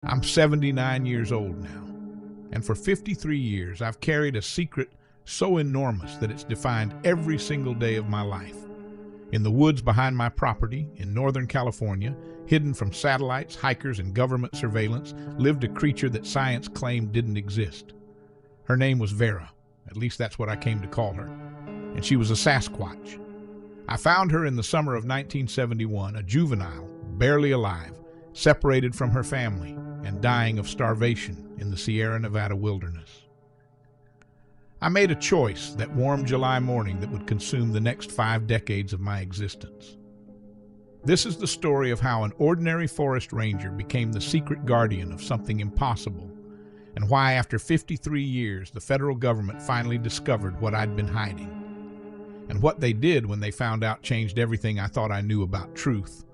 I'm 79 years old now, and for 53 years I've carried a secret so enormous that it's defined every single day of my life. In the woods behind my property in Northern California, hidden from satellites, hikers, and government surveillance, lived a creature that science claimed didn't exist. Her name was Vera, at least that's what I came to call her, and she was a Sasquatch. I found her in the summer of 1971, a juvenile, barely alive, separated from her family, and dying of starvation in the Sierra Nevada wilderness. I made a choice that warm July morning that would consume the next 5 decades of my existence. This is the story of how an ordinary forest ranger became the secret guardian of something impossible, and why after 53 years the federal government finally discovered what I'd been hiding. And what they did when they found out changed everything I thought I knew about truth,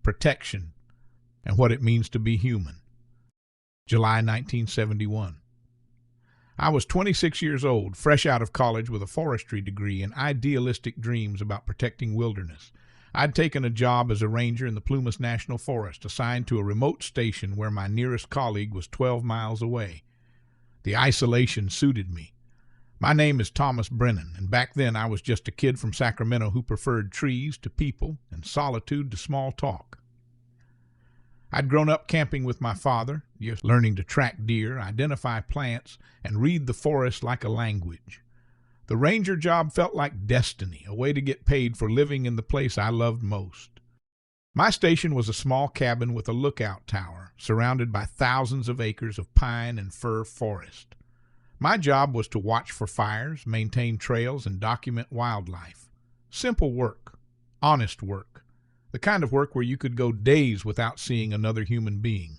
protection, and what it means to be human. July 1971. I was 26 years old, fresh out of college with a forestry degree and idealistic dreams about protecting wilderness. I'd taken a job as a ranger in the Plumas National Forest, assigned to a remote station where my nearest colleague was 12 miles away. The isolation suited me. My name is Thomas Brennan, and back then I was just a kid from Sacramento who preferred trees to people and solitude to small talk. I'd grown up camping with my father, learning to track deer, identify plants, and read the forest like a language. The ranger job felt like destiny, a way to get paid for living in the place I loved most. My station was a small cabin with a lookout tower, surrounded by thousands of acres of pine and fir forest. My job was to watch for fires, maintain trails, and document wildlife. Simple work, honest work. The kind of work where you could go days without seeing another human being.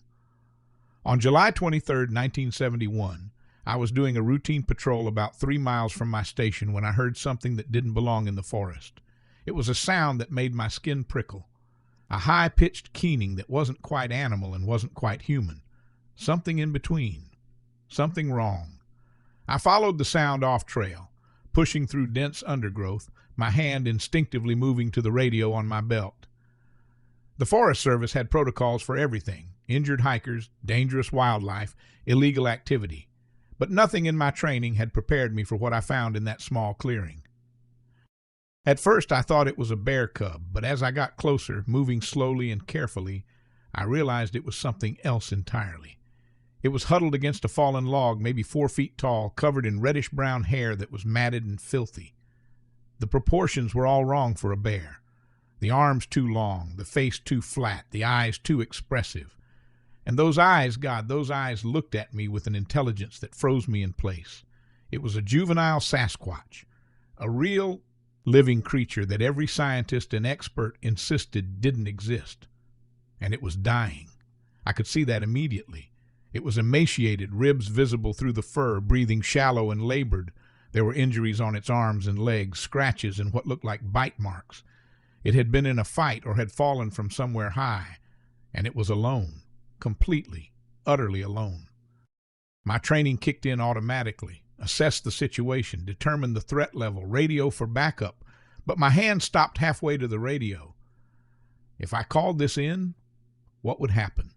On July 23, 1971, I was doing a routine patrol about 3 miles from my station when I heard something that didn't belong in the forest. It was a sound that made my skin prickle. A high-pitched keening that wasn't quite animal and wasn't quite human. Something in between. Something wrong. I followed the sound off trail, pushing through dense undergrowth, my hand instinctively moving to the radio on my belt. The Forest Service had protocols for everything: injured hikers, dangerous wildlife, illegal activity. But nothing in my training had prepared me for what I found in that small clearing. At first I thought it was a bear cub, but as I got closer, moving slowly and carefully, I realized it was something else entirely. It was huddled against a fallen log, maybe 4 feet tall, covered in reddish-brown hair that was matted and filthy. The proportions were all wrong for a bear. The arms too long, the face too flat, the eyes too expressive. And those eyes, God, those eyes looked at me with an intelligence that froze me in place. It was a juvenile Sasquatch, a real living creature that every scientist and expert insisted didn't exist. And it was dying. I could see that immediately. It was emaciated, ribs visible through the fur, breathing shallow and labored. There were injuries on its arms and legs, scratches and what looked like bite marks. It had been in a fight or had fallen from somewhere high, and it was alone, completely, utterly alone. My training kicked in automatically, assessed the situation, determined the threat level, radio for backup, but my hand stopped halfway to the radio. If I called this in, what would happen?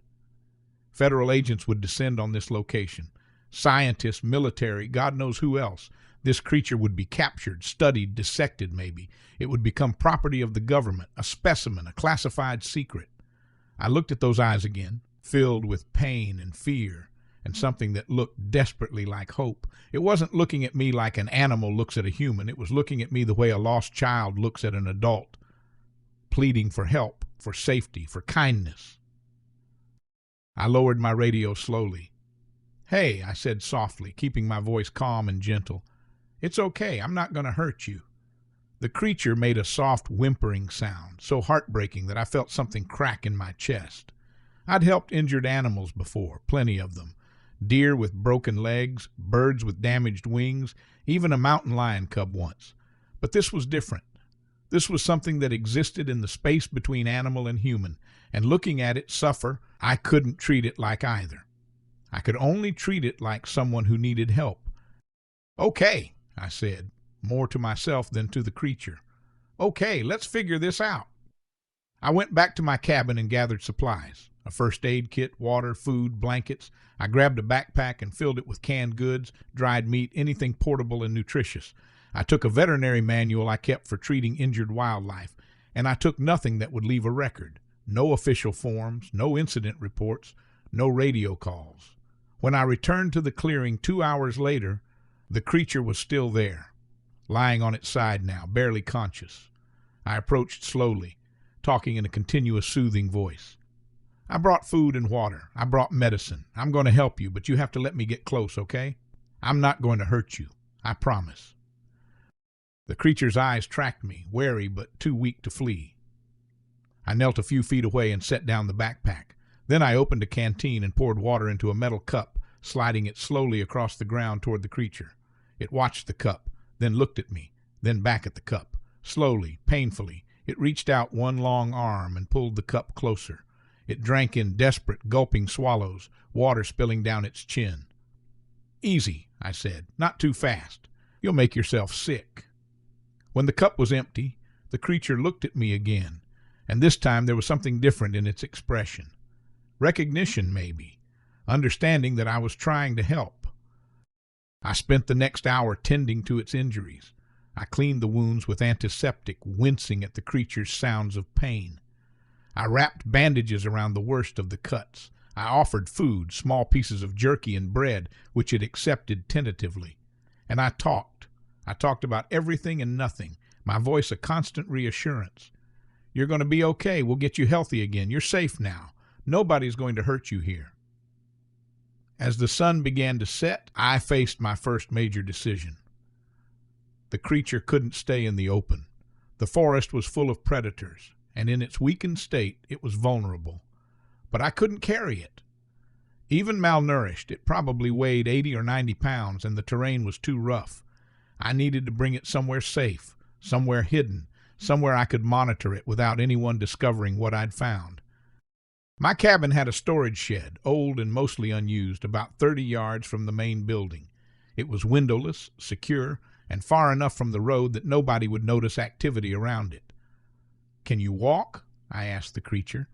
Federal agents would descend on this location. Scientists, military, God knows who else. This creature would be captured, studied, dissected maybe. It would become property of the government, a specimen, a classified secret. I looked at those eyes again, filled with pain and fear, and something that looked desperately like hope. It wasn't looking at me like an animal looks at a human. It was looking at me the way a lost child looks at an adult, pleading for help, for safety, for kindness. I lowered my radio slowly. "Hey," I said softly, keeping my voice calm and gentle. "It's okay. I'm not going to hurt you." The creature made a soft whimpering sound, so heartbreaking that I felt something crack in my chest. I'd helped injured animals before, plenty of them. Deer with broken legs, birds with damaged wings, even a mountain lion cub once. But this was different. This was something that existed in the space between animal and human, and looking at it suffer, I couldn't treat it like either. I could only treat it like someone who needed help. "Okay," I said, more to myself than to the creature. "Okay, let's figure this out." I went back to my cabin and gathered supplies. A first aid kit, water, food, blankets. I grabbed a backpack and filled it with canned goods, dried meat, anything portable and nutritious. I took a veterinary manual I kept for treating injured wildlife, and I took nothing that would leave a record. No official forms, no incident reports, no radio calls. When I returned to the clearing 2 hours later, the creature was still there, lying on its side now, barely conscious. I approached slowly, talking in a continuous soothing voice. I brought food and water. I brought medicine. I'm going to help you, but you have to let me get close, okay? I'm not going to hurt you. I promise. The creature's eyes tracked me, wary but too weak to flee. I knelt a few feet away and set down the backpack. Then I opened a canteen and poured water into a metal cup, sliding it slowly across the ground toward the creature. It watched the cup, then looked at me, then back at the cup. Slowly, painfully, it reached out one long arm and pulled the cup closer. It drank in desperate, gulping swallows, water spilling down its chin. "Easy," I said, "not too fast. You'll make yourself sick." When the cup was empty, the creature looked at me again, and this time there was something different in its expression. Recognition, maybe. Understanding that I was trying to help. I spent the next hour tending to its injuries. I cleaned the wounds with antiseptic, wincing at the creature's sounds of pain. I wrapped bandages around the worst of the cuts. I offered food, small pieces of jerky and bread, which it accepted tentatively. And I talked. I talked about everything and nothing, my voice a constant reassurance. "You're going to be okay. We'll get you healthy again. You're safe now. Nobody's going to hurt you here." As the sun began to set, I faced my first major decision. The creature couldn't stay in the open. The forest was full of predators, and in its weakened state, it was vulnerable. But I couldn't carry it. Even malnourished, it probably weighed 80 or 90 pounds, and the terrain was too rough. I needed to bring it somewhere safe, somewhere hidden, somewhere I could monitor it without anyone discovering what I'd found. My cabin had a storage shed, old and mostly unused, about 30 yards from the main building. It was windowless, secure, and far enough from the road that nobody would notice activity around it. "Can you walk?" I asked the creature.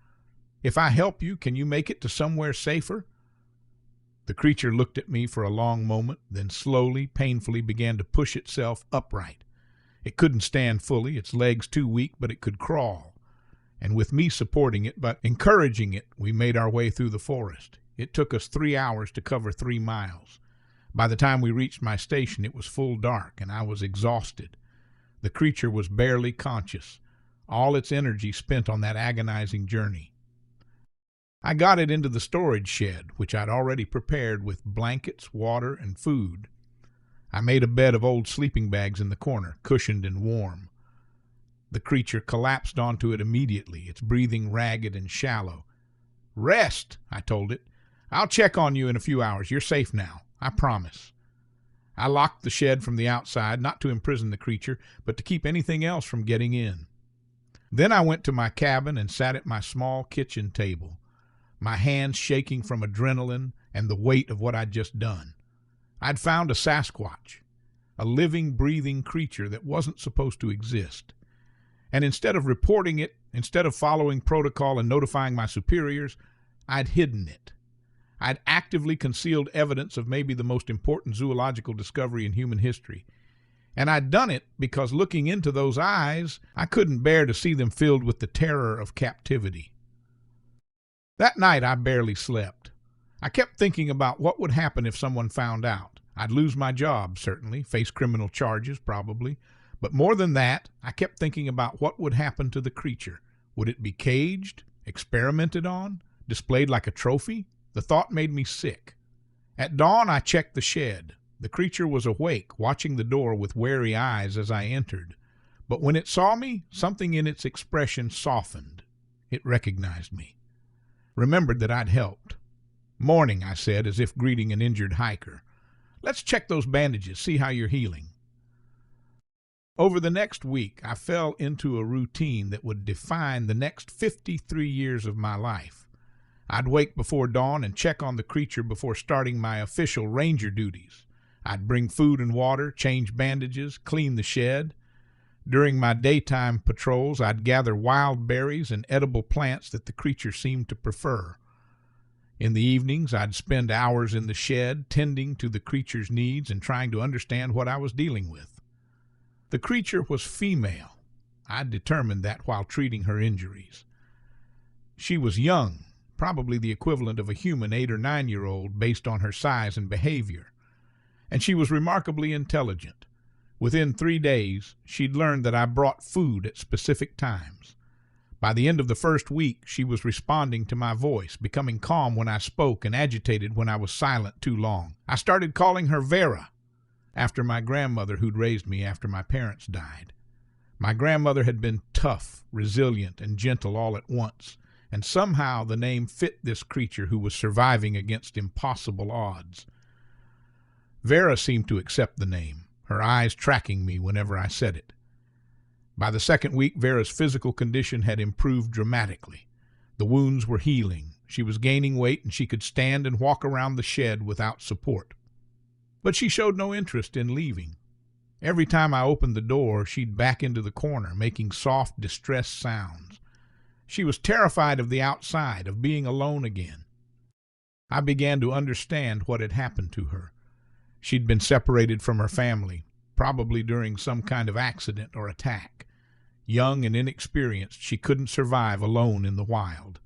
"If I help you, can you make it to somewhere safer?" The creature looked at me for a long moment, then slowly, painfully began to push itself upright. It couldn't stand fully, its legs too weak, but it could crawl. And with me supporting it, but encouraging it, we made our way through the forest. It took us 3 hours to cover 3 miles. By the time we reached my station, it was full dark, and I was exhausted. The creature was barely conscious, all its energy spent on that agonizing journey. I got it into the storage shed, which I'd already prepared with blankets, water, and food. I made a bed of old sleeping bags in the corner, cushioned and warm. The creature collapsed onto it immediately, its breathing ragged and shallow. "Rest," I told it. "I'll check on you in a few hours. You're safe now. I promise." I locked the shed from the outside, not to imprison the creature, but to keep anything else from getting in. Then I went to my cabin and sat at my small kitchen table, my hands shaking from adrenaline and the weight of what I'd just done. I'd found a Sasquatch, a living, breathing creature that wasn't supposed to exist. And instead of reporting it, instead of following protocol and notifying my superiors, I'd hidden it. I'd actively concealed evidence of maybe the most important zoological discovery in human history. And I'd done it because looking into those eyes, I couldn't bear to see them filled with the terror of captivity. That night I barely slept. I kept thinking about what would happen if someone found out. I'd lose my job, certainly, face criminal charges, probably. But more than that, I kept thinking about what would happen to the creature. Would it be caged, experimented on, displayed like a trophy? The thought made me sick. At dawn, I checked the shed. The creature was awake, watching the door with wary eyes as I entered. But when it saw me, something in its expression softened. It recognized me. Remembered that I'd helped. "Morning," I said, as if greeting an injured hiker. "Let's check those bandages, see how you're healing." Over the next week, I fell into a routine that would define the next 53 years of my life. I'd wake before dawn and check on the creature before starting my official ranger duties. I'd bring food and water, change bandages, clean the shed. During my daytime patrols, I'd gather wild berries and edible plants that the creature seemed to prefer. In the evenings, I'd spend hours in the shed tending to the creature's needs and trying to understand what I was dealing with. The creature was female. I'd determined that while treating her injuries. She was young, probably the equivalent of a human 8 or 9-year-old based on her size and behavior. And she was remarkably intelligent. Within 3 days, she'd learned that I brought food at specific times. By the end of the first week, she was responding to my voice, becoming calm when I spoke and agitated when I was silent too long. I started calling her Vera, after my grandmother who'd raised me after my parents died. My grandmother had been tough, resilient, and gentle all at once, and somehow the name fit this creature who was surviving against impossible odds. Vera seemed to accept the name, her eyes tracking me whenever I said it. By the second week, Vera's physical condition had improved dramatically. The wounds were healing. She was gaining weight, and she could stand and walk around the shed without support. But she showed no interest in leaving. Every time I opened the door, she'd back into the corner, making soft, distressed sounds. She was terrified of the outside, of being alone again. I began to understand what had happened to her. She'd been separated from her family, probably during some kind of accident or attack. Young and inexperienced, she couldn't survive alone in the wild.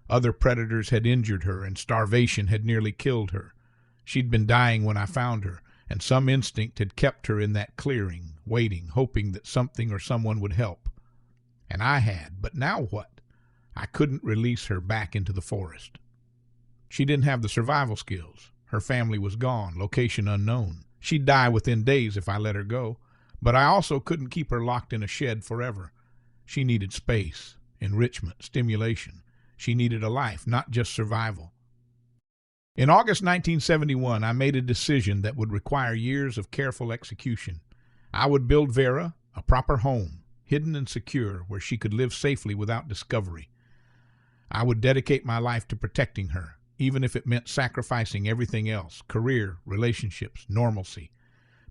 Other predators had injured her, and starvation had nearly killed her. She'd been dying when I found her, and some instinct had kept her in that clearing, waiting, hoping that something or someone would help. And I had, but now what? I couldn't release her back into the forest. She didn't have the survival skills. Her family was gone, location unknown. She'd die within days if I let her go, but I also couldn't keep her locked in a shed forever. She needed space, enrichment, stimulation. She needed a life, not just survival. In August 1971, I made a decision that would require years of careful execution. I would build Vera a proper home, hidden and secure, where she could live safely without discovery. I would dedicate my life to protecting her, even if it meant sacrificing everything else, career, relationships, normalcy.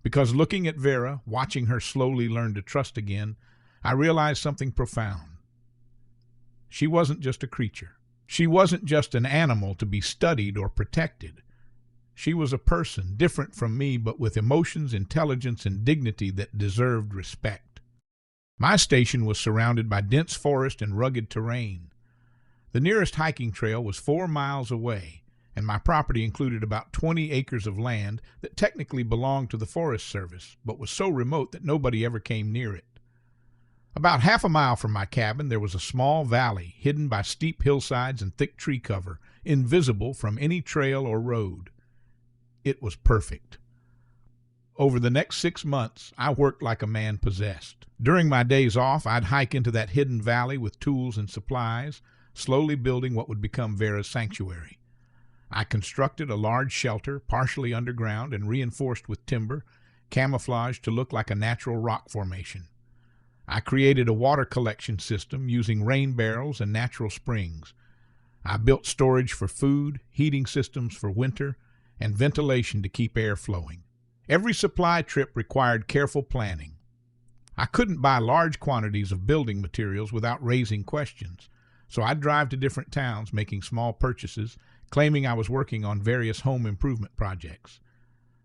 Because looking at Vera, watching her slowly learn to trust again, I realized something profound. She wasn't just a creature. She wasn't just an animal to be studied or protected. She was a person, different from me, but with emotions, intelligence, and dignity that deserved respect. My station was surrounded by dense forest and rugged terrain. The nearest hiking trail was 4 miles away, and my property included about 20 acres of land that technically belonged to the Forest Service, but was so remote that nobody ever came near it. About half a mile from my cabin, there was a small valley, hidden by steep hillsides and thick tree cover, invisible from any trail or road. It was perfect. Over the next 6 months, I worked like a man possessed. During my days off, I'd hike into that hidden valley with tools and supplies, slowly building what would become Vera's sanctuary. I constructed a large shelter, partially underground and reinforced with timber, camouflaged to look like a natural rock formation. I created a water collection system using rain barrels and natural springs. I built storage for food, heating systems for winter, and ventilation to keep air flowing. Every supply trip required careful planning. I couldn't buy large quantities of building materials without raising questions, so I'd drive to different towns making small purchases, claiming I was working on various home improvement projects.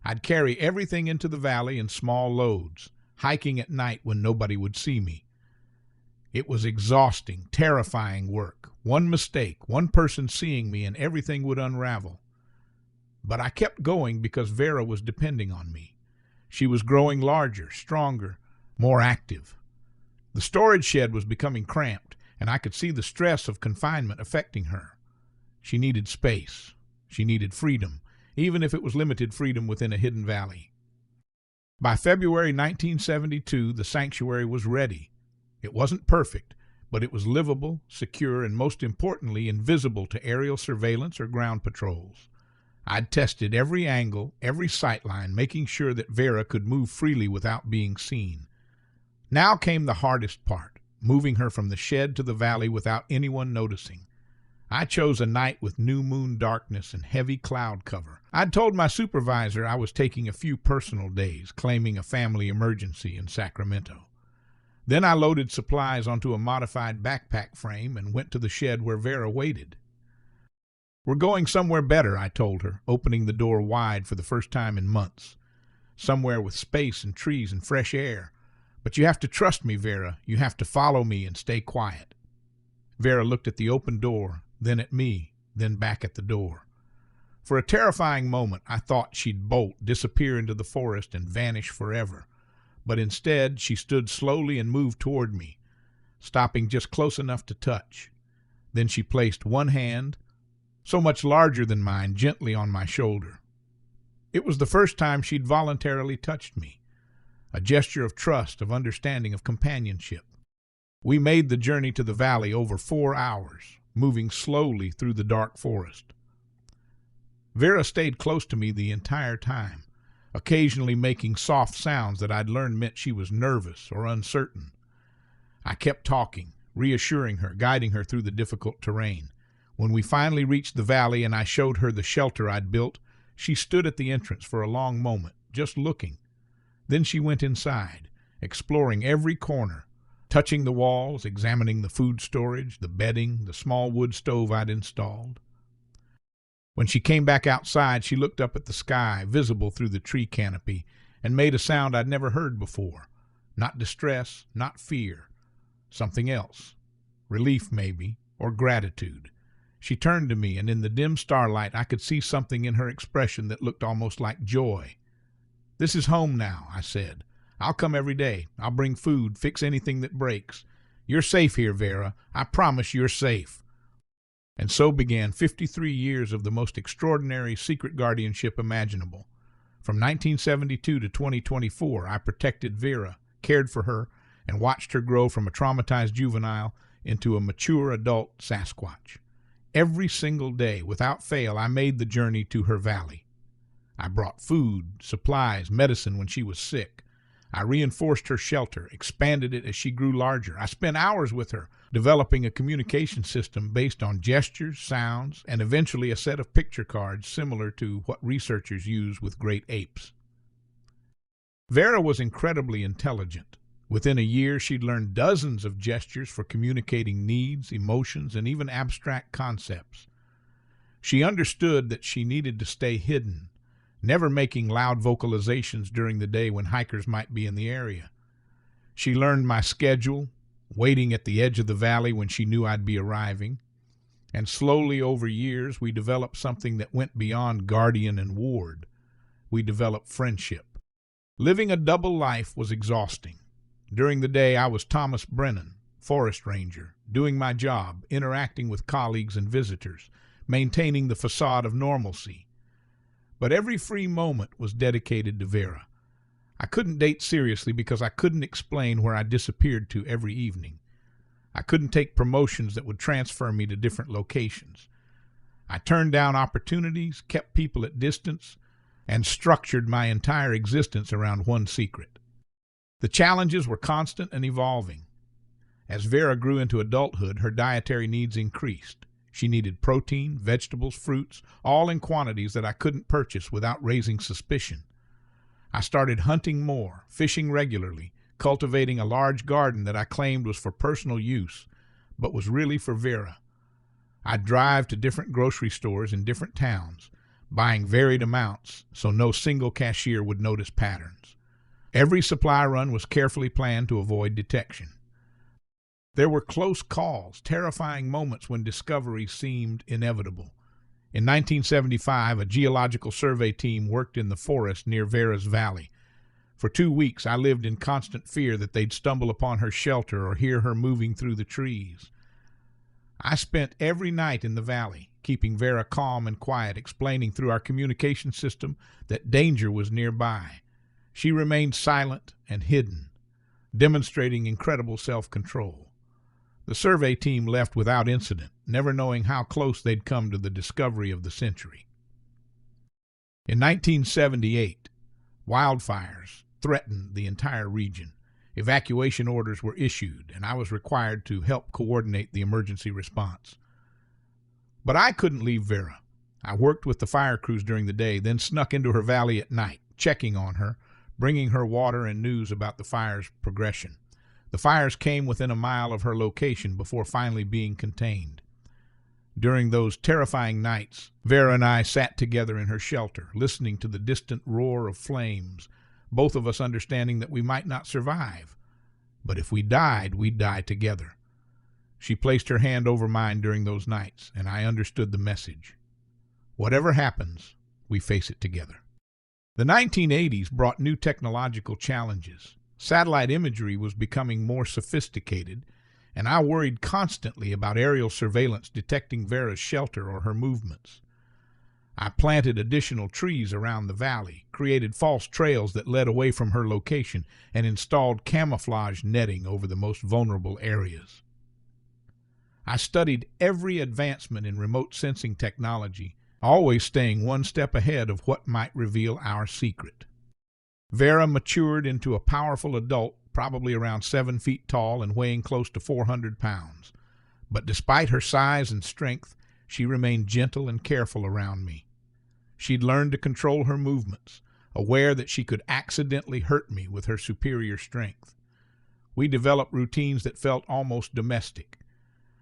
I'd carry everything into the valley in small loads, hiking at night when nobody would see me. It was exhausting, terrifying work. One mistake, one person seeing me, and everything would unravel. But I kept going because Vera was depending on me. She was growing larger, stronger, more active. The storage shed was becoming cramped, and I could see the stress of confinement affecting her. She needed space. She needed freedom, even if it was limited freedom within a hidden valley. By February 1972, the sanctuary was ready. It wasn't perfect, but it was livable, secure, and most importantly, invisible to aerial surveillance or ground patrols. I'd tested every angle, every sightline, making sure that Vera could move freely without being seen. Now came the hardest part, moving her from the shed to the valley without anyone noticing. I chose a night with new moon darkness and heavy cloud cover. I'd told my supervisor I was taking a few personal days, claiming a family emergency in Sacramento. Then I loaded supplies onto a modified backpack frame and went to the shed where Vera waited. "We're going somewhere better," I told her, opening the door wide for the first time in months. "Somewhere with space and trees and fresh air. But you have to trust me, Vera. You have to follow me and stay quiet." Vera looked at the open door, then at me, then back at the door. For a terrifying moment, I thought she'd bolt, disappear into the forest, and vanish forever. But instead, she stood slowly and moved toward me, stopping just close enough to touch. Then she placed one hand, so much larger than mine, gently on my shoulder. It was the first time she'd voluntarily touched me, a gesture of trust, of understanding, of companionship. We made the journey to the valley over 4 hours, moving slowly through the dark forest. Vera stayed close to me the entire time, occasionally making soft sounds that I'd learned meant she was nervous or uncertain. I kept talking, reassuring her, guiding her through the difficult terrain. When we finally reached the valley and I showed her the shelter I'd built, she stood at the entrance for a long moment, just looking. Then she went inside, exploring every corner, touching the walls, examining the food storage, the bedding, the small wood stove I'd installed. When she came back outside, she looked up at the sky, visible through the tree canopy, and made a sound I'd never heard before. Not distress, not fear. Something else. Relief, maybe, or gratitude. She turned to me, and in the dim starlight I could see something in her expression that looked almost like joy. "This is home now," I said. "I'll come every day. I'll bring food, fix anything that breaks. You're safe here, Vera. I promise you're safe." And so began 53 years of the most extraordinary secret guardianship imaginable. From 1972 to 2024, I protected Vera, cared for her, and watched her grow from a traumatized juvenile into a mature adult Sasquatch. Every single day, without fail, I made the journey to her valley. I brought food, supplies, medicine when she was sick. I reinforced her shelter, expanded it as she grew larger. I spent hours with her, developing a communication system based on gestures, sounds, and eventually a set of picture cards similar to what researchers use with great apes. Vera was incredibly intelligent. Within a year, she'd learned dozens of gestures for communicating needs, emotions, and even abstract concepts. She understood that she needed to stay hidden, never making loud vocalizations during the day when hikers might be in the area. She learned my schedule, waiting at the edge of the valley when she knew I'd be arriving. And slowly over years, we developed something that went beyond guardian and ward. We developed friendship. Living a double life was exhausting. During the day, I was Thomas Brennan, forest ranger, doing my job, interacting with colleagues and visitors, maintaining the facade of normalcy. But every free moment was dedicated to Vera. I couldn't date seriously because I couldn't explain where I disappeared to every evening. I couldn't take promotions that would transfer me to different locations. I turned down opportunities, kept people at distance, and structured my entire existence around one secret. The challenges were constant and evolving. As Vera grew into adulthood, her dietary needs increased. She needed protein, vegetables, fruits, all in quantities that I couldn't purchase without raising suspicion. I started hunting more, fishing regularly, cultivating a large garden that I claimed was for personal use, but was really for Vera. I'd drive to different grocery stores in different towns, buying varied amounts so no single cashier would notice patterns. Every supply run was carefully planned to avoid detection. There were close calls, terrifying moments when discovery seemed inevitable. In 1975, a geological survey team worked in the forest near Vera's valley. For 2 weeks, I lived in constant fear that they'd stumble upon her shelter or hear her moving through the trees. I spent every night in the valley, keeping Vera calm and quiet, explaining through our communication system that danger was nearby. She remained silent and hidden, demonstrating incredible self-control. The survey team left without incident, never knowing how close they'd come to the discovery of the century. In 1978, wildfires threatened the entire region. Evacuation orders were issued, and I was required to help coordinate the emergency response. But I couldn't leave Vera. I worked with the fire crews during the day, then snuck into her valley at night, checking on her, bringing her water and news about the fire's progression. The fires came within a mile of her location before finally being contained. During those terrifying nights, Vera and I sat together in her shelter, listening to the distant roar of flames, both of us understanding that we might not survive. But if we died, we'd die together. She placed her hand over mine during those nights, and I understood the message. Whatever happens, we face it together. The 1980s brought new technological challenges. Satellite imagery was becoming more sophisticated, and I worried constantly about aerial surveillance detecting Vera's shelter or her movements. I planted additional trees around the valley, created false trails that led away from her location, and installed camouflage netting over the most vulnerable areas. I studied every advancement in remote sensing technology, always staying one step ahead of what might reveal our secret. Vera matured into a powerful adult, probably around 7 feet tall and weighing close to 400 pounds. But despite her size and strength, she remained gentle and careful around me. She'd learned to control her movements, aware that she could accidentally hurt me with her superior strength. We developed routines that felt almost domestic.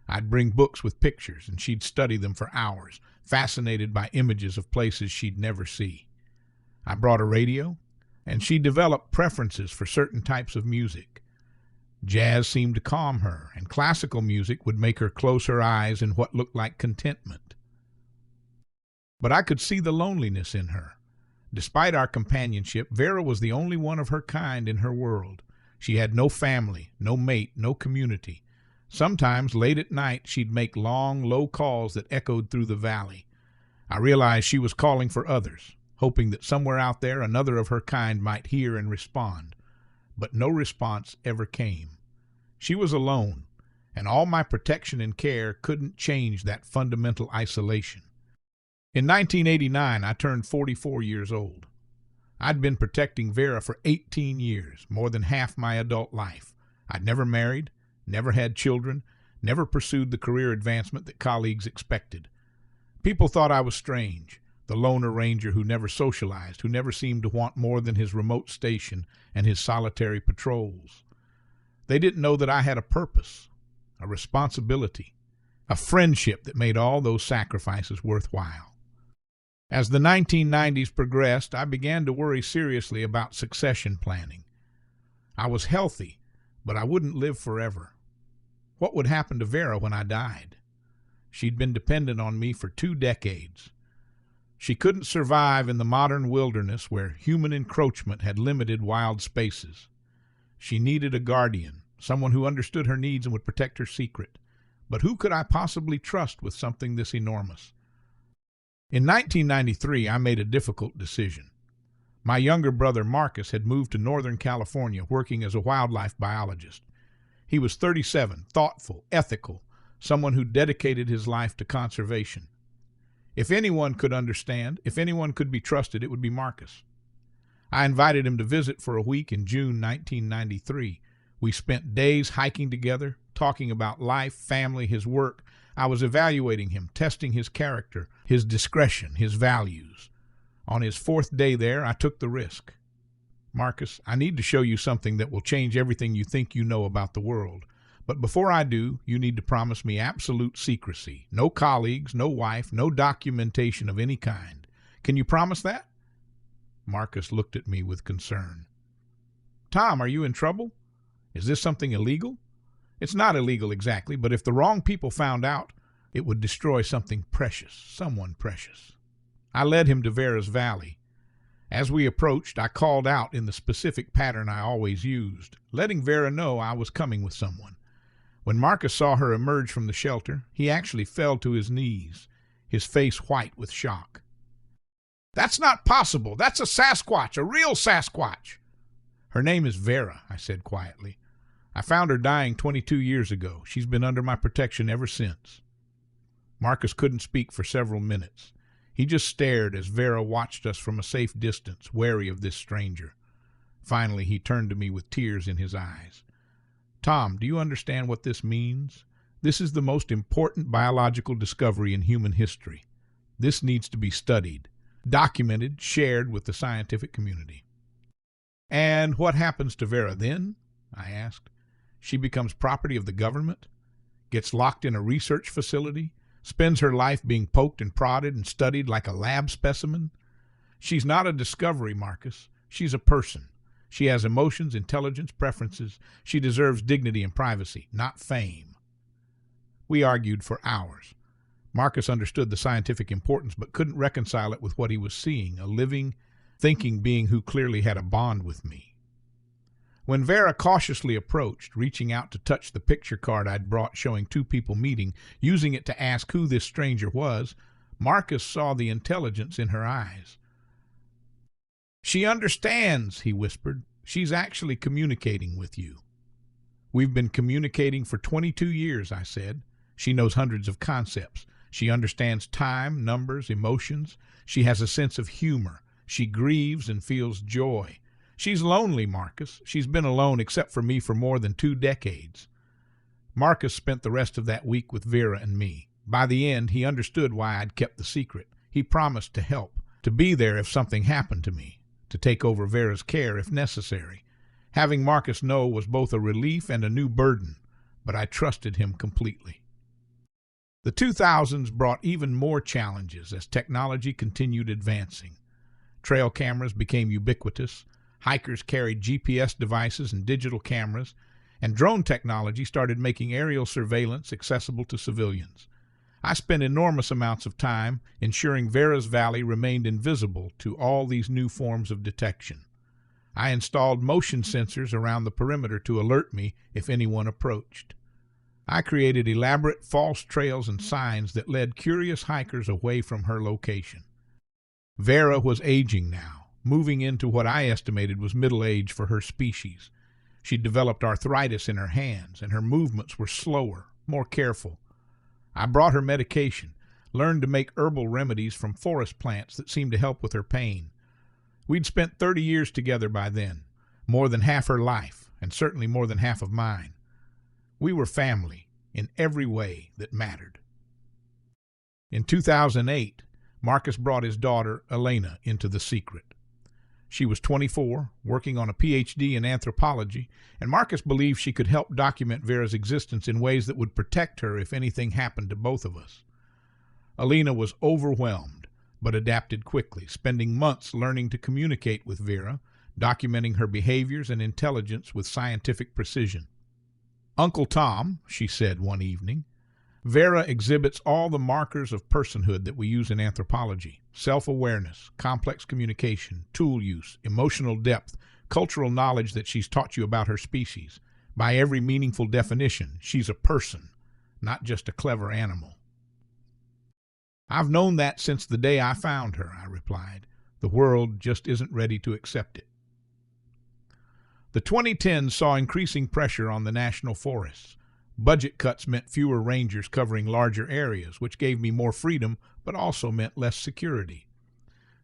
I'd bring books with pictures, and she'd study them for hours, fascinated by images of places she'd never see. I brought a radio, and she developed preferences for certain types of music. Jazz seemed to calm her, and classical music would make her close her eyes in what looked like contentment. But I could see the loneliness in her. Despite our companionship, Vera was the only one of her kind in her world. She had no family, no mate, no community. Sometimes, late at night, she'd make long, low calls that echoed through the valley. I realized she was calling for others, hoping that somewhere out there another of her kind might hear and respond. But no response ever came. She was alone, and all my protection and care couldn't change that fundamental isolation. In 1989, I turned 44 years old. I'd been protecting Vera for 18 years, more than half my adult life. I'd never married, never had children, never pursued the career advancement that colleagues expected. People thought I was strange, the loner ranger who never socialized, who never seemed to want more than his remote station and his solitary patrols. They didn't know that I had a purpose, a responsibility, a friendship that made all those sacrifices worthwhile. As the 1990s progressed, I began to worry seriously about succession planning. I was healthy, but I wouldn't live forever. What would happen to Vera when I died? She'd been dependent on me for 2 decades. She couldn't survive in the modern wilderness where human encroachment had limited wild spaces. She needed a guardian, someone who understood her needs and would protect her secret. But who could I possibly trust with something this enormous? In 1993, I made a difficult decision. My younger brother Marcus had moved to Northern California working as a wildlife biologist. He was 37, thoughtful, ethical, someone who dedicated his life to conservation. If anyone could understand, if anyone could be trusted, it would be Marcus. I invited him to visit for a week in June 1993. We spent days hiking together, talking about life, family, his work. I was evaluating him, testing his character, his discretion, his values. On his 4th day there, I took the risk. Marcus, I need to show you something that will change everything you think you know about the world. But before I do, you need to promise me absolute secrecy. No colleagues, no wife, no documentation of any kind. Can you promise that? Marcus looked at me with concern. Tom, are you in trouble? Is this something illegal? It's not illegal exactly, but if the wrong people found out, it would destroy something precious, someone precious. I led him to Vera's valley. As we approached, I called out in the specific pattern I always used, letting Vera know I was coming with someone. When Marcus saw her emerge from the shelter, he actually fell to his knees, his face white with shock. That's not possible. That's a Sasquatch, a real Sasquatch. Her name is Vera, I said quietly. I found her dying 22 years ago. She's been under my protection ever since. Marcus couldn't speak for several minutes. He just stared as Vera watched us from a safe distance, wary of this stranger. Finally, he turned to me with tears in his eyes. Tom, do you understand what this means? This is the most important biological discovery in human history. This needs to be studied, documented, shared with the scientific community. And what happens to Vera then? I asked. She becomes property of the government? Gets locked in a research facility? spends her life being poked and prodded and studied like a lab specimen. She's not a discovery, Marcus. She's a person. She has emotions, intelligence, preferences. She deserves dignity and privacy, not fame. We argued for hours. Marcus understood the scientific importance but couldn't reconcile it with what he was seeing, a living, thinking being who clearly had a bond with me. When Vera cautiously approached, reaching out to touch the picture card I'd brought showing two people meeting, using it to ask who this stranger was, Marcus saw the intelligence in her eyes. "She understands," he whispered. "She's actually communicating with you." "We've been communicating for 22 years, I said. "She knows hundreds of concepts. She understands time, numbers, emotions. She has a sense of humor. She grieves and feels joy. She's lonely, Marcus. She's been alone except for me for more than 2 decades. Marcus spent the rest of that week with Vera and me. By the end, he understood why I'd kept the secret. He promised to help, to be there if something happened to me, to take over Vera's care if necessary. Having Marcus know was both a relief and a new burden, but I trusted him completely. The 2000s brought even more challenges as technology continued advancing. Trail cameras became ubiquitous, hikers carried GPS devices and digital cameras, and drone technology started making aerial surveillance accessible to civilians. I spent enormous amounts of time ensuring Vera's Valley remained invisible to all these new forms of detection. I installed motion sensors around the perimeter to alert me if anyone approached. I created elaborate false trails and signs that led curious hikers away from her location. Vera was aging now, moving into what I estimated was middle age for her species. She'd developed arthritis in her hands, and her movements were slower, more careful. I brought her medication, learned to make herbal remedies from forest plants that seemed to help with her pain. We'd spent 30 years together by then, more than half her life, and certainly more than half of mine. We were family in every way that mattered. In 2008, Marcus brought his daughter, Elena, into the secret. She was 24, working on a PhD in anthropology, and Marcus believed she could help document Vera's existence in ways that would protect her if anything happened to both of us. Elena was overwhelmed, but adapted quickly, spending months learning to communicate with Vera, documenting her behaviors and intelligence with scientific precision. "Uncle Tom," she said one evening, "Vera exhibits all the markers of personhood that we use in anthropology: self-awareness, complex communication, tool use, emotional depth, cultural knowledge that she's taught you about her species. By every meaningful definition, she's a person, not just a clever animal." "I've known that since the day I found her," I replied. "The world just isn't ready to accept it." The 2010s saw increasing pressure on the national forests. Budget cuts meant fewer rangers covering larger areas, which gave me more freedom, but also meant less security.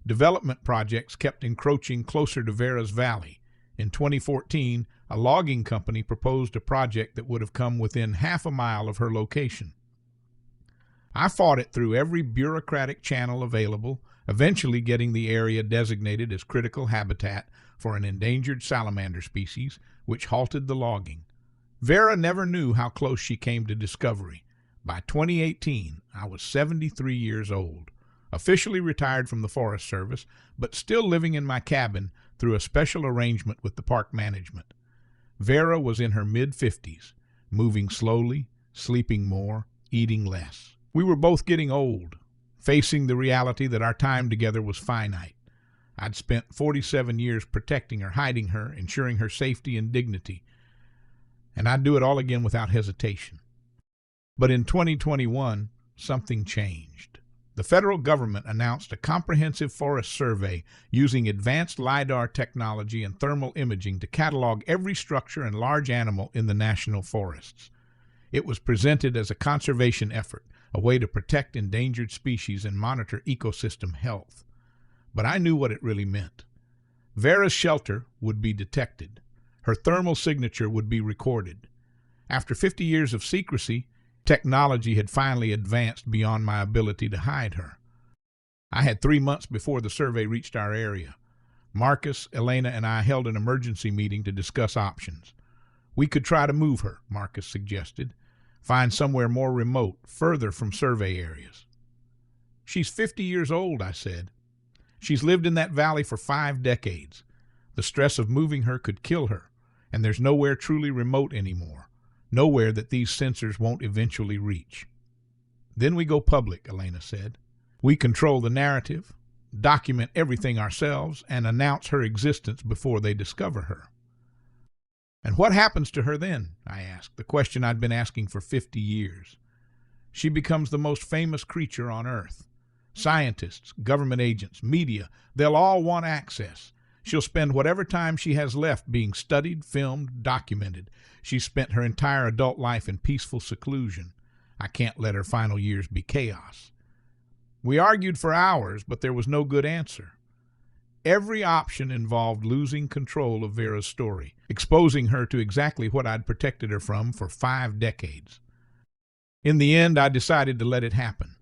Development projects kept encroaching closer to Vera's Valley. In 2014, a logging company proposed a project that would have come within half a mile of her location. I fought it through every bureaucratic channel available, eventually getting the area designated as critical habitat for an endangered salamander species, which halted the logging. Vera never knew how close she came to discovery. By 2018, I was 73 years old, officially retired from the Forest Service, but still living in my cabin through a special arrangement with the park management. Vera was in her mid-50s, moving slowly, sleeping more, eating less. We were both getting old, facing the reality that our time together was finite. I'd spent 47 years protecting her, hiding her, ensuring her safety and dignity, and I'd do it all again without hesitation. But in 2021, something changed. The federal government announced a comprehensive forest survey using advanced LiDAR technology and thermal imaging to catalog every structure and large animal in the national forests. It was presented as a conservation effort, a way to protect endangered species and monitor ecosystem health. But I knew what it really meant. Vera's shelter would be detected. Her thermal signature would be recorded. After 50 years of secrecy, technology had finally advanced beyond my ability to hide her. I had 3 months before the survey reached our area. Marcus, Elena, and I held an emergency meeting to discuss options. We could try to move her, Marcus suggested. find somewhere more remote, further from survey areas. She's 50 years old, I said. She's lived in that valley for 5 decades. The stress of moving her could kill her, and there's nowhere truly remote anymore, nowhere that these sensors won't eventually reach. Then we go public, Elena said. We control the narrative, document everything ourselves, and announce her existence before they discover her. And what happens to her then? I asked, the question I'd been asking for 50 years. She becomes the most famous creature on Earth. Scientists, government agents, media, they'll all want access. She'll spend whatever time she has left being studied, filmed, documented. She's spent her entire adult life in peaceful seclusion. I can't let her final years be chaos. We argued for hours, but there was no good answer. Every option involved losing control of Vera's story, exposing her to exactly what I'd protected her from for 5 decades. In the end, I decided to let it happen.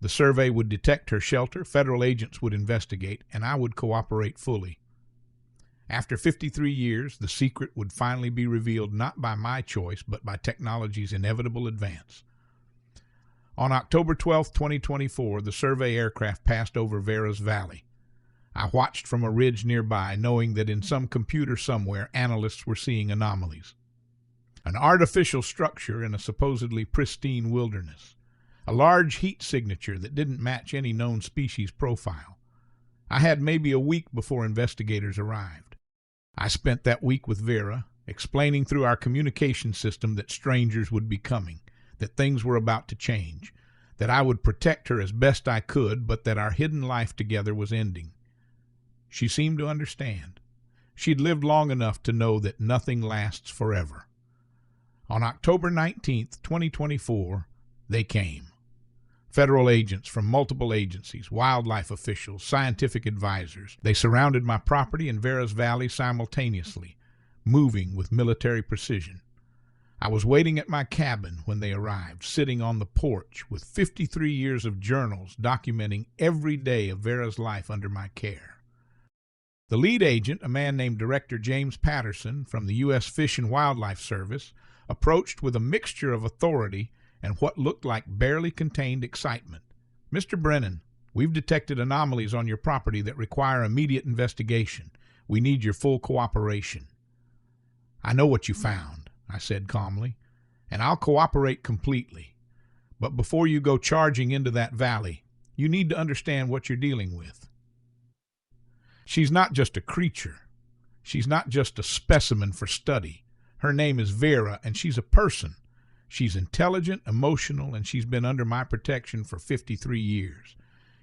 The survey would detect her shelter, federal agents would investigate, and I would cooperate fully. After 53 years, the secret would finally be revealed not by my choice, but by technology's inevitable advance. On October 12, 2024, the survey aircraft passed over Vera's valley. I watched from a ridge nearby, knowing that in some computer somewhere, analysts were seeing anomalies. An artificial structure in a supposedly pristine wilderness. A large heat signature that didn't match any known species profile. I had maybe a week before investigators arrived. I spent that week with Vera, explaining through our communication system that strangers would be coming, that things were about to change, that I would protect her as best I could, but that our hidden life together was ending. She seemed to understand. She'd lived long enough to know that nothing lasts forever. On October 19th, 2024, they came. Federal agents from multiple agencies, wildlife officials, scientific advisors. They surrounded my property in Vera's Valley simultaneously, moving with military precision. I was waiting at my cabin when they arrived, sitting on the porch with 53 years of journals documenting every day of Vera's life under my care. The lead agent, a man named Director James Patterson from the U.S. Fish and Wildlife Service, approached with a mixture of authority and what looked like barely contained excitement. Mr. Brennan, we've detected anomalies on your property that require immediate investigation. We need your full cooperation. I know what you found, I said calmly, and I'll cooperate completely. But before you go charging into that valley, you need to understand what you're dealing with. She's not just a creature. She's not just a specimen for study. Her name is Vera, and she's a person. She's intelligent, emotional, and she's been under my protection for 53 years.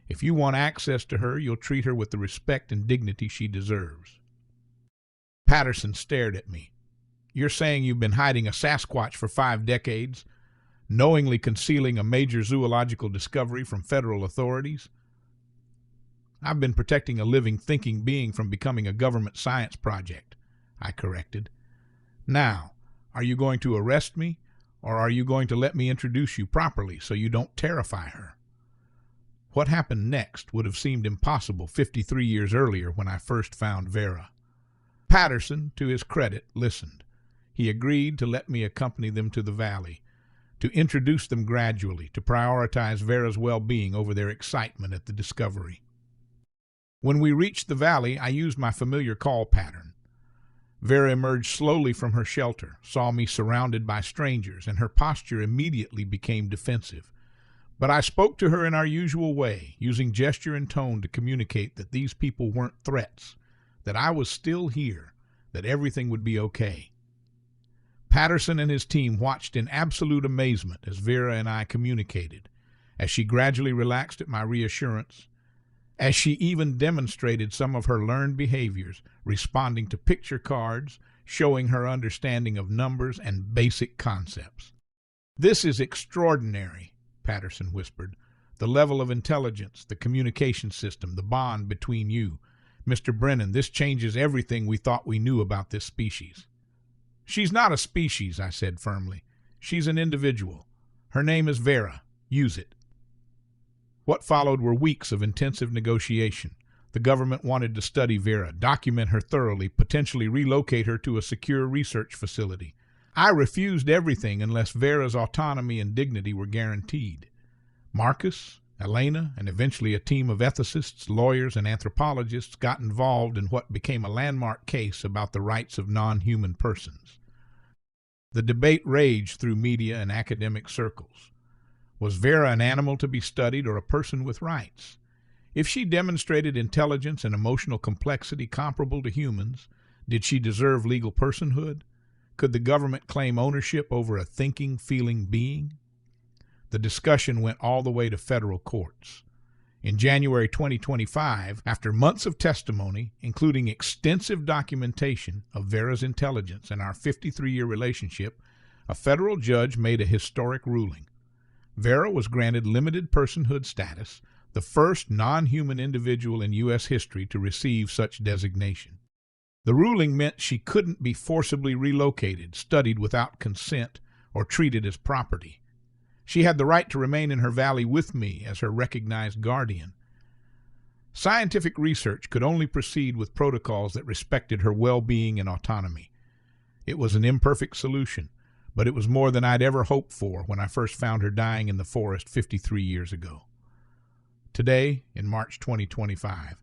If you want access to her, you'll treat her with the respect and dignity she deserves. Patterson stared at me. You're saying you've been hiding a Sasquatch for 5 decades, knowingly concealing a major zoological discovery from federal authorities? I've been protecting a living, thinking being from becoming a government science project, I corrected. Now, are you going to arrest me? Or are you going to let me introduce you properly so you don't terrify her? What happened next would have seemed impossible 53 years earlier when I first found Vera. Patterson, to his credit, listened. He agreed to let me accompany them to the valley, to introduce them gradually, to prioritize Vera's well-being over their excitement at the discovery. When we reached the valley, I used my familiar call pattern. Vera emerged slowly from her shelter, saw me surrounded by strangers, and her posture immediately became defensive. But I spoke to her in our usual way, using gesture and tone to communicate that these people weren't threats, that I was still here, that everything would be okay. Patterson and his team watched in absolute amazement as Vera and I communicated, as she gradually relaxed at my reassurance, as she even demonstrated some of her learned behaviors, responding to picture cards, showing her understanding of numbers and basic concepts. This is extraordinary, Patterson whispered. The level of intelligence, the communication system, the bond between you. Mr. Brennan, this changes everything we thought we knew about this species. She's not a species, I said firmly. She's an individual. Her name is Vera. Use it. What followed were weeks of intensive negotiation. The government wanted to study Vera, document her thoroughly, potentially relocate her to a secure research facility. I refused everything unless Vera's autonomy and dignity were guaranteed. Marcus, Elena, and eventually a team of ethicists, lawyers, and anthropologists got involved in what became a landmark case about the rights of non-human persons. The debate raged through media and academic circles. Was Vera an animal to be studied or a person with rights? If she demonstrated intelligence and emotional complexity comparable to humans, did she deserve legal personhood? Could the government claim ownership over a thinking, feeling being? The discussion went all the way to federal courts. In January 2025, after months of testimony, including extensive documentation of Vera's intelligence and our 53-year relationship, a federal judge made a historic ruling. Vera was granted limited personhood status, the first non-human individual in U.S. history to receive such designation. The ruling meant she couldn't be forcibly relocated, studied without consent, or treated as property. She had the right to remain in her valley with me as her recognized guardian. Scientific research could only proceed with protocols that respected her well-being and autonomy. It was an imperfect solution, but it was more than I'd ever hoped for when I first found her dying in the forest 53 years ago. Today, in March 2025,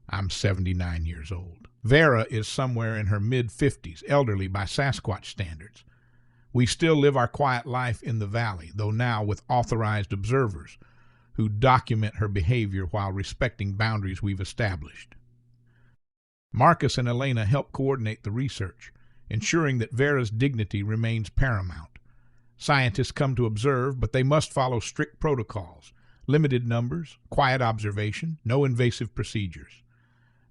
I'm 79 years old. Vera is somewhere in her mid-50s, elderly by Sasquatch standards. We still live our quiet life in the valley, though now with authorized observers who document her behavior while respecting boundaries we've established. Marcus and Elena help coordinate the research, ensuring that Vera's dignity remains paramount. Scientists come to observe, but they must follow strict protocols, limited numbers, quiet observation, no invasive procedures.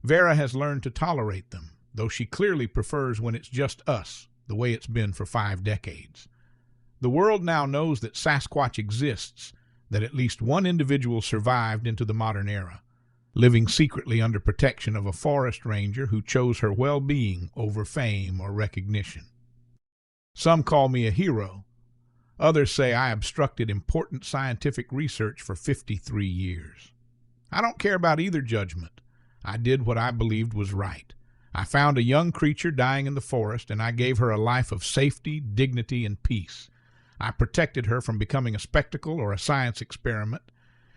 Vera has learned to tolerate them, though she clearly prefers when it's just us, the way it's been for 5 decades. The world now knows that Sasquatch exists, that at least one individual survived into the modern era, living secretly under protection of a forest ranger who chose her well-being over fame or recognition. Some call me a hero. Others say I obstructed important scientific research for 53 years. I don't care about either judgment. I did what I believed was right. I found a young creature dying in the forest, and I gave her a life of safety, dignity, and peace. I protected her from becoming a spectacle or a science experiment,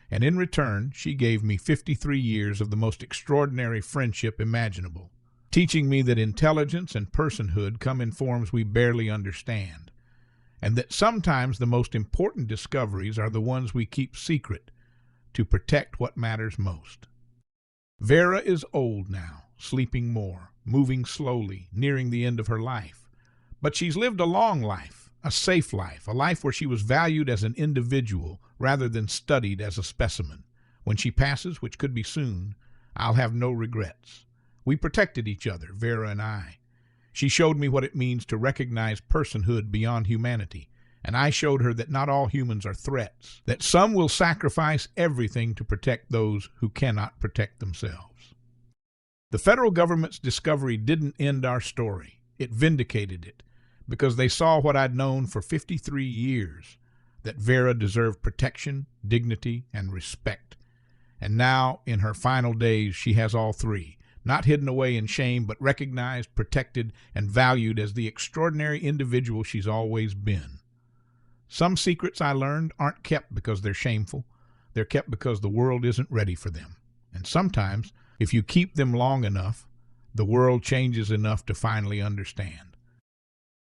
and in return, she gave me 53 years of the most extraordinary friendship imaginable, teaching me that intelligence and personhood come in forms we barely understand, and that sometimes the most important discoveries are the ones we keep secret to protect what matters most. Vera is old now, sleeping more, moving slowly, nearing the end of her life. But she's lived a long life, a safe life, a life where she was valued as an individual rather than studied as a specimen. When she passes, which could be soon, I'll have no regrets. We protected each other, Vera and I. She showed me what it means to recognize personhood beyond humanity, and I showed her that not all humans are threats, that some will sacrifice everything to protect those who cannot protect themselves. The federal government's discovery didn't end our story. It vindicated it, because they saw what I'd known for 53 years, that Vera deserved protection, dignity, and respect. And now, in her final days, she has all three, not hidden away in shame, but recognized, protected, and valued as the extraordinary individual she's always been. Some secrets I learned aren't kept because they're shameful. They're kept because the world isn't ready for them. And sometimes, if you keep them long enough, the world changes enough to finally understand.